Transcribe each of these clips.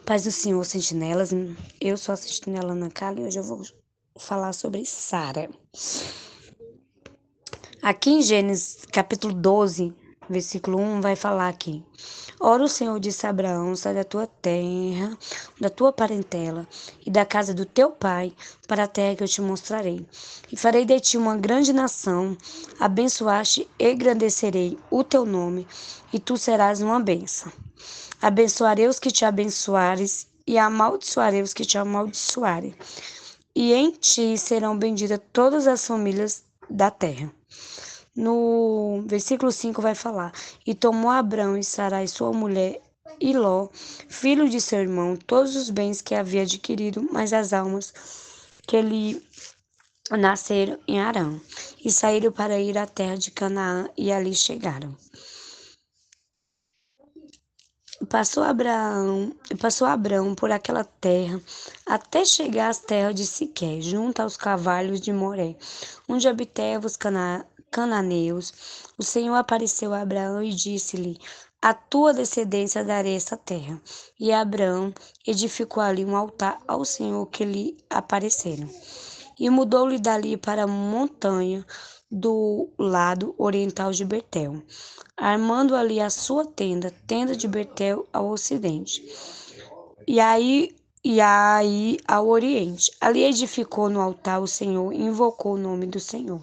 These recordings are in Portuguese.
Paz do Senhor, sentinelas. Eu sou a sentinela Ana Carla e hoje eu vou falar sobre Sara. Aqui em Gênesis capítulo 12, versículo 1, vai falar aqui. Ora, o Senhor disse a Abraão: sai da tua terra, da tua parentela e da casa do teu pai, para a terra que eu te mostrarei. E farei de ti uma grande nação, abençoaste e engrandecerei o teu nome, e tu serás uma bênção. Abençoarei os que te abençoares, e amaldiçoarei os que te amaldiçoarem. E em ti serão benditas todas as famílias da terra. No versículo 5 vai falar: E tomou Abrão e Sarai, sua mulher, e Ló, filho de seu irmão, todos os bens que havia adquirido, mas as almas que lhe nasceram em Harã. E saíram para ir à terra de Canaã, e ali chegaram. Passou Abrão por aquela terra, até chegar às terras de Siquém, junto aos carvalhos de Moré, onde habitavam os cananeus. O Senhor apareceu a Abraão e disse-lhe: A tua descendência darei essa terra. E Abraão edificou ali um altar ao Senhor que lhe apareceram. E mudou-lhe dali para a montanha do lado oriental de Betel, armando ali a sua tenda, tenda de Betel ao ocidente, e aí ao oriente. Ali edificou no altar o Senhor e invocou o nome do Senhor.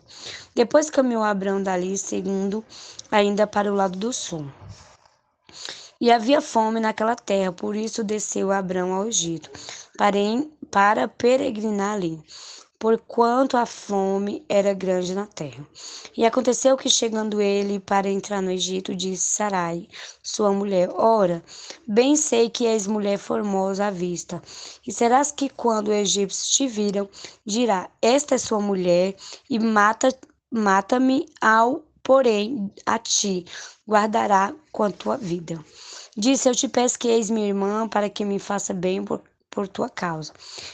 Depois caminhou Abrão dali, seguindo ainda para o lado do sul. E havia fome naquela terra, por isso desceu Abrão ao Egito, para peregrinar ali, porquanto a fome era grande na terra. E aconteceu que, chegando ele para entrar no Egito, disse Sarai, sua mulher: Ora, bem sei que és mulher formosa à vista. E serás que, quando os egípcios te viram, dirá: Esta é sua mulher, e mata-me ao, porém, a ti guardará com a tua vida. Disse: Eu te peço que eis minha irmã, para que me faça bem por tua causa,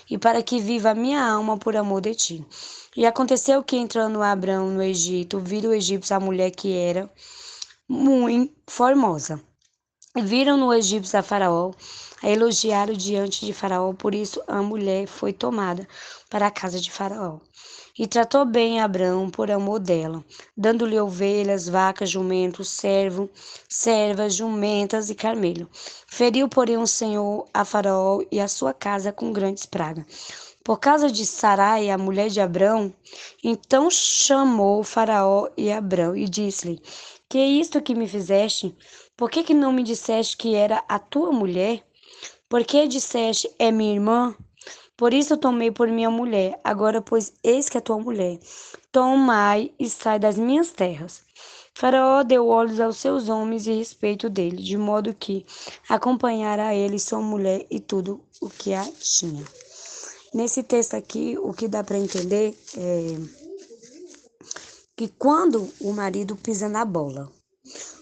e para que viva a minha alma por amor de ti. E aconteceu que, entrando Abrão no Egito, viram os egípcios a mulher que era muito formosa. E viram no egípcio a Faraó, a elogiaram diante de Faraó, por isso a mulher foi tomada para a casa de Faraó. E tratou bem Abrão por amor dela, dando-lhe ovelhas, vacas, jumentos, servas, jumentas e carmelho. Feriu, porém, o Senhor a Faraó e a sua casa com grandes pragas. Por causa de Sarai, a mulher de Abrão, então chamou Faraó e Abrão e disse-lhe: Que é isto que me fizeste? Por que não me disseste que era a tua mulher? Por que disseste: É minha irmã? Por isso tomei por minha mulher. Agora, pois, eis que é tua mulher. Tomai e sai das minhas terras. Faraó deu olhos aos seus homens e respeito dele, de modo que acompanhara ele sua mulher e tudo o que a tinha. Nesse texto aqui, o que dá para entender é que quando o marido pisa na bola,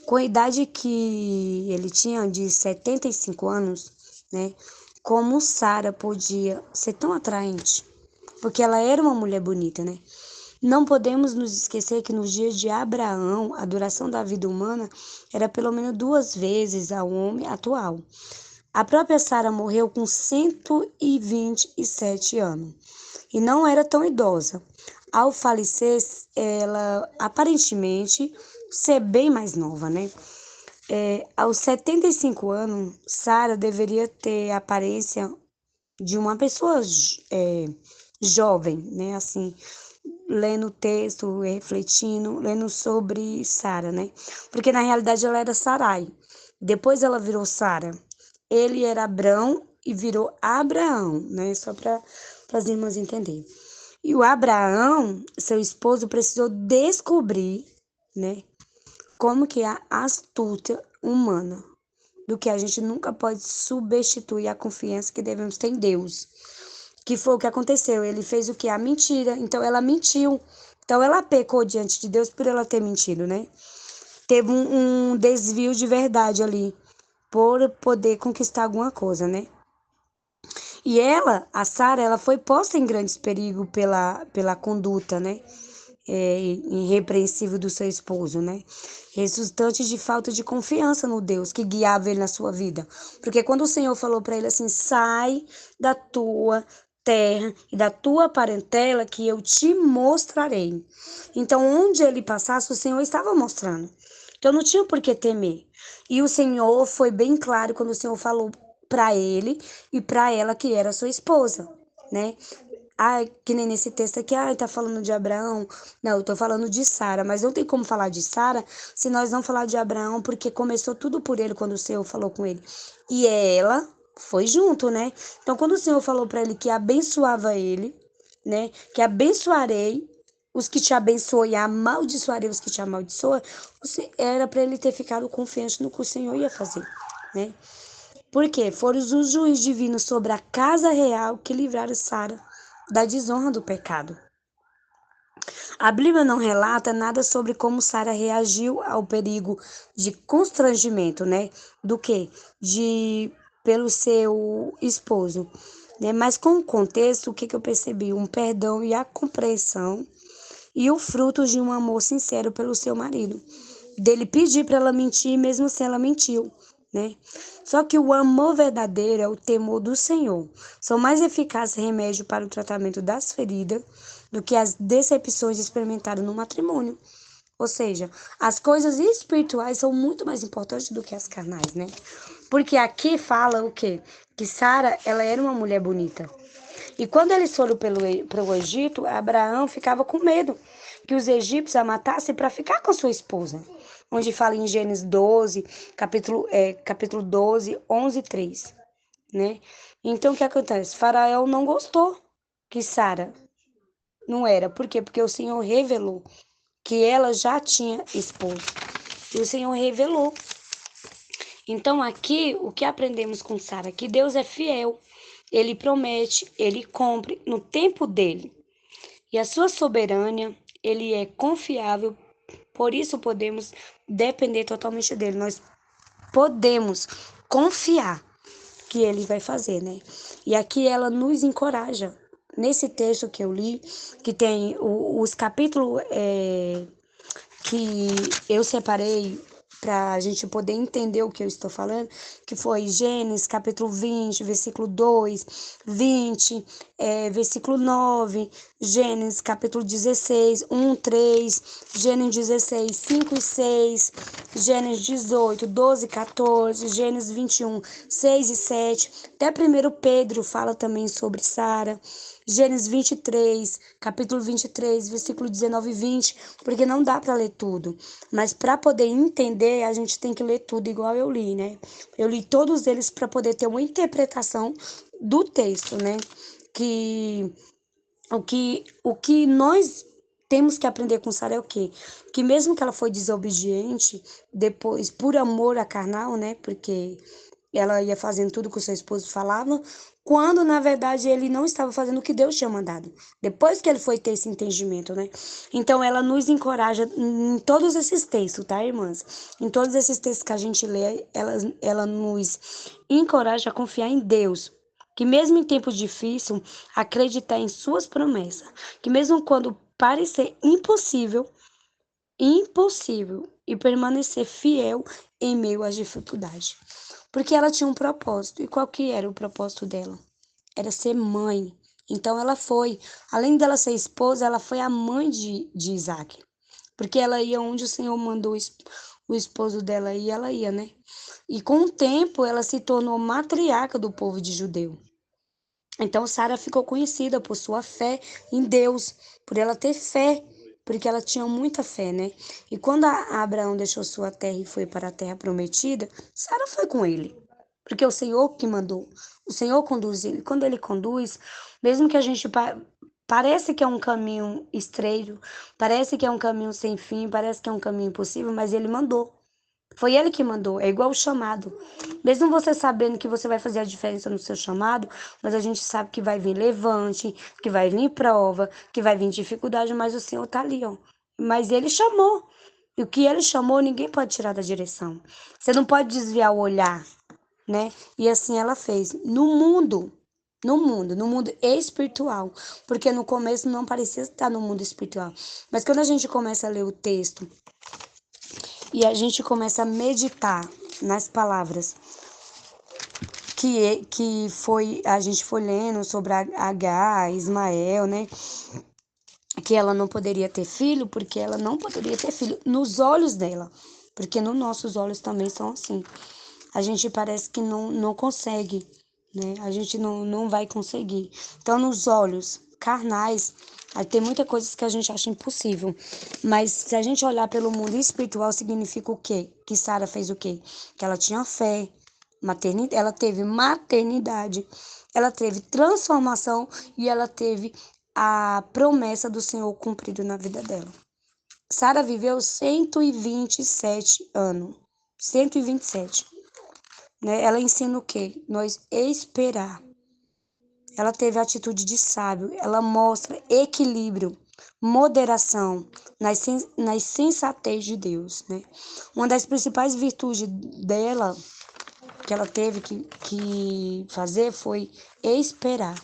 com a idade que ele tinha, de 75 anos, né? Como Sara podia ser tão atraente? Porque ela era uma mulher bonita, né? Não podemos nos esquecer que nos dias de Abraão, a duração da vida humana era pelo menos 2 vezes ao homem atual. A própria Sara morreu com 127 anos e não era tão idosa. Ao falecer, ela aparentemente ser bem mais nova, né? Aos 75 anos, Sara deveria ter a aparência de uma pessoa jovem, né? Assim, lendo o texto, refletindo, lendo sobre Sara, né? Porque na realidade ela era Sarai. Depois ela virou Sara. Ele era Abrão e virou Abraão, né? Só para as irmãs entenderem. E o Abraão, seu esposo, precisou descobrir, né? Como que é a astúcia humana, do que a gente nunca pode substituir a confiança que devemos ter em Deus. Que foi o que aconteceu. Ele fez o que? A mentira. Então ela mentiu. Então ela pecou diante de Deus por ela ter mentido, né? Teve um desvio de verdade ali, por poder conquistar alguma coisa, né? E ela, a Sara, ela foi posta em grandes perigos pela conduta, né? irrepreensível do seu esposo, né? Resultante de falta de confiança no Deus que guiava ele na sua vida. Porque quando o Senhor falou para ele assim: sai da tua terra e da tua parentela que eu te mostrarei. Então, onde ele passasse, o Senhor estava mostrando. Então, não tinha por que temer. E o Senhor foi bem claro quando o Senhor falou para ele e para ela que era sua esposa, né? Ah, que nem nesse texto aqui, tá falando de Abraão. Não, eu tô falando de Sara, mas não tem como falar de Sara se nós não falar de Abraão, porque começou tudo por ele quando o Senhor falou com ele. E ela foi junto, né? Então, quando o Senhor falou para ele que abençoava ele, né? Que abençoarei os que te abençoam e amaldiçoarei os que te amaldiçoam, era para ele ter ficado confiante no que o Senhor ia fazer, né? Porque foram os juízes divinos sobre a casa real que livraram Sara da desonra do pecado. A Bíblia não relata nada sobre como Sara reagiu ao perigo de constrangimento, né? Do que? Pelo seu esposo. Né? Mas com o contexto, o que eu percebi? Um perdão e a compreensão e o fruto de um amor sincero pelo seu marido. Dele pedir para ela mentir, mesmo se ela mentiu, né? Só que o amor verdadeiro é o temor do Senhor. São mais eficazes remédio para o tratamento das feridas do que as decepções experimentadas no matrimônio. Ou seja, as coisas espirituais são muito mais importantes do que as carnais, né? Porque aqui fala o quê? Que Sara, ela era uma mulher bonita. E quando eles foram para o Egito, Abraão ficava com medo que os egípcios a matassem para ficar com a sua esposa. Onde fala em Gênesis 12, capítulo 12, 11 e 3. Né? Então, o que acontece? Faraó não gostou que Sara não era. Por quê? Porque o Senhor revelou que ela já tinha esposo. E o Senhor revelou. Então, aqui, o que aprendemos com Sara? Que Deus é fiel. Ele promete, ele cumpre no tempo dele. E a sua soberania, ele é confiável, por isso podemos depender totalmente dele. Nós podemos confiar que ele vai fazer, né? E aqui ela nos encoraja. Nesse texto que eu li, que tem os capítulos que eu separei para a gente poder entender o que eu estou falando, que foi Gênesis capítulo 20, versículo 2, 20, versículo 9, Gênesis capítulo 16, 1, 3, Gênesis 16, 5 e 6, Gênesis 18, 12 e 14, Gênesis 21, 6 e 7, até 1 Pedro fala também sobre Sara, Gênesis 23, capítulo 23, versículo 19 e 20, porque não dá para ler tudo. Mas para poder entender, a gente tem que ler tudo igual eu li, né? Eu li todos eles para poder ter uma interpretação do texto, né? O que nós temos que aprender com Sara é o quê? Que mesmo que ela foi desobediente, depois, por amor a carnal, né? Porque ela ia fazendo tudo que o seu esposo falava, quando na verdade ele não estava fazendo o que Deus tinha mandado. Depois que ele foi ter esse entendimento, né? Então ela nos encoraja em todos esses textos, tá, irmãs? Em todos esses textos que a gente lê, ela nos encoraja a confiar em Deus. Que mesmo em tempos difíceis, acreditar em suas promessas. Que mesmo quando parecer impossível, e permanecer fiel em meio às dificuldades. Porque ela tinha um propósito. E qual que era o propósito dela? Era ser mãe. Então ela foi, além dela ser esposa, ela foi a mãe de Isaac. Porque ela ia onde o Senhor mandou o esposo dela ir, ela ia, né? E com o tempo ela se tornou matriarca do povo de Judeu. Então Sara ficou conhecida por sua fé em Deus, por ela ter fé, porque ela tinha muita fé, né? E quando Abraão deixou sua terra e foi para a terra prometida, Sara foi com ele, porque o Senhor que mandou, o Senhor conduz ele. Quando ele conduz, mesmo que a gente parece que é um caminho estreito, parece que é um caminho sem fim, parece que é um caminho impossível, mas ele mandou. Foi ele que mandou, é igual o chamado. Mesmo você sabendo que você vai fazer a diferença no seu chamado, mas a gente sabe que vai vir levante, que vai vir prova, que vai vir dificuldade, mas o Senhor tá ali, ó. Mas ele chamou. E o que ele chamou, ninguém pode tirar da direção. Você não pode desviar o olhar, né? E assim ela fez. No mundo, no mundo espiritual, porque no começo não parecia estar no mundo espiritual. Mas quando a gente começa a ler o texto e a gente começa a meditar nas palavras que foi a gente foi lendo sobre Agar, Ismael, né? Que ela não poderia ter filho, porque ela não poderia ter filho nos olhos dela, porque nos nossos olhos também são assim. A gente parece que não consegue, né? A gente não vai conseguir. Então, nos olhos carnais, aí tem muita coisa que a gente acha impossível. Mas se a gente olhar pelo mundo espiritual, significa o quê? Que Sara fez o quê? Que ela tinha fé, maternidade, ela teve maternidade, ela teve transformação e ela teve a promessa do Senhor cumprida na vida dela. Sara viveu 127 anos. 127. Né? Ela ensina o quê? Nós esperar. Ela teve atitude de sábio. Ela mostra equilíbrio, moderação nas sensatez de Deus. Né? Uma das principais virtudes dela, que ela teve que fazer, foi esperar.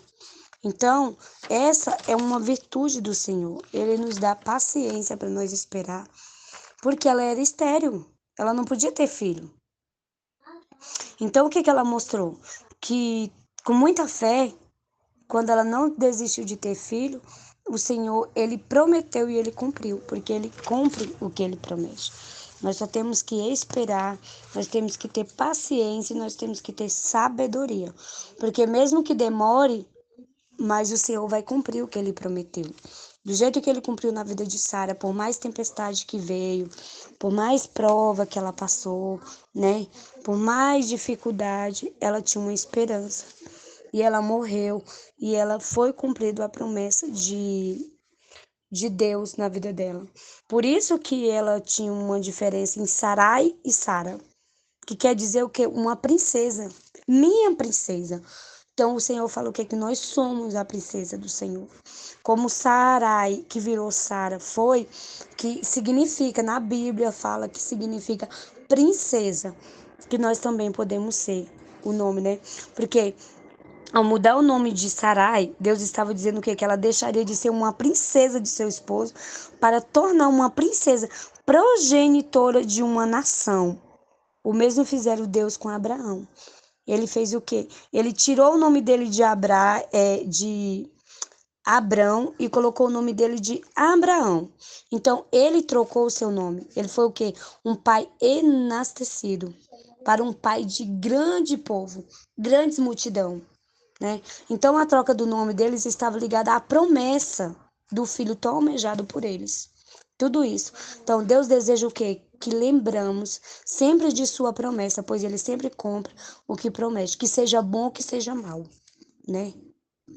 Então, essa é uma virtude do Senhor. Ele nos dá paciência para nós esperar, porque ela era estéril. Ela não podia ter filho. Então, o que ela mostrou? Que com muita fé, quando ela não desistiu de ter filho, o Senhor, ele prometeu e ele cumpriu, porque ele cumpre o que ele promete. Nós só temos que esperar, nós temos que ter paciência e nós temos que ter sabedoria. Porque mesmo que demore, mas o Senhor vai cumprir o que ele prometeu. Do jeito que ele cumpriu na vida de Sara, por mais tempestade que veio, por mais prova que ela passou, né? Por mais dificuldade, ela tinha uma esperança. E ela morreu e ela foi cumprida a promessa de Deus na vida dela. Por isso que ela tinha uma diferença em Sarai e Sara, que quer dizer o quê? Uma princesa, minha princesa. Então o Senhor fala o quê? Que nós somos a princesa do Senhor. Como Sarai, que virou Sara, foi, que significa, na Bíblia fala que significa princesa, que nós também podemos ser o nome, né? Porque ao mudar o nome de Sarai, Deus estava dizendo o quê? Que ela deixaria de ser uma princesa de seu esposo para tornar uma princesa progenitora de uma nação. O mesmo fizeram Deus com Abraão. Ele fez o quê? Ele tirou o nome dele de Abrão e colocou o nome dele de Abraão. Então, ele trocou o seu nome. Ele foi o quê? Um pai enastecido para um pai de grande povo, grandes multidão. Né? Então, a troca do nome deles estava ligada à promessa do filho tão almejado por eles. Tudo isso. Então, Deus deseja o quê? Que lembramos sempre de sua promessa, pois ele sempre cumpre o que promete, que seja bom ou que seja mal, né?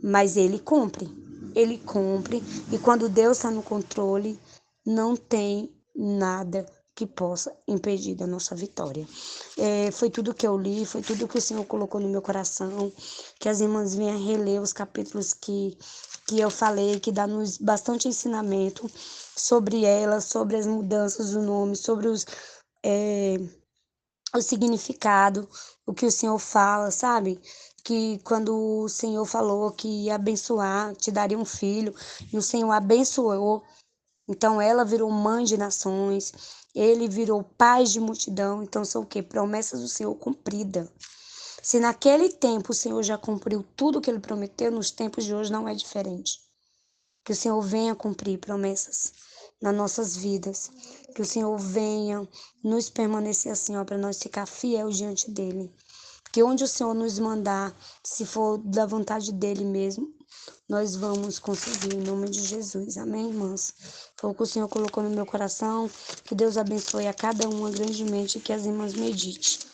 Mas ele cumpre. Ele cumpre. E quando Deus está no controle, não tem nada que possa impedir da nossa vitória. Foi tudo que eu li, foi tudo que o Senhor colocou no meu coração, que as irmãs venham reler os capítulos que eu falei, que dá-nos bastante ensinamento sobre elas, sobre as mudanças do nome, sobre o significado, o que o Senhor fala, sabe? Que quando o Senhor falou que ia abençoar, te daria um filho, e o Senhor abençoou, então ela virou mãe de nações, ele virou pai de multidão, então são o quê? Promessas do Senhor cumpridas. Se naquele tempo o Senhor já cumpriu tudo o que ele prometeu, nos tempos de hoje não é diferente. Que o Senhor venha cumprir promessas nas nossas vidas. Que o Senhor venha nos permanecer assim, ó, para nós ficar fiel diante dele. Que onde o Senhor nos mandar, se for da vontade dele mesmo, nós vamos conseguir, em nome de Jesus. Amém, irmãs? Foi o que o Senhor colocou no meu coração. Que Deus abençoe a cada uma grandemente e que as irmãs meditem.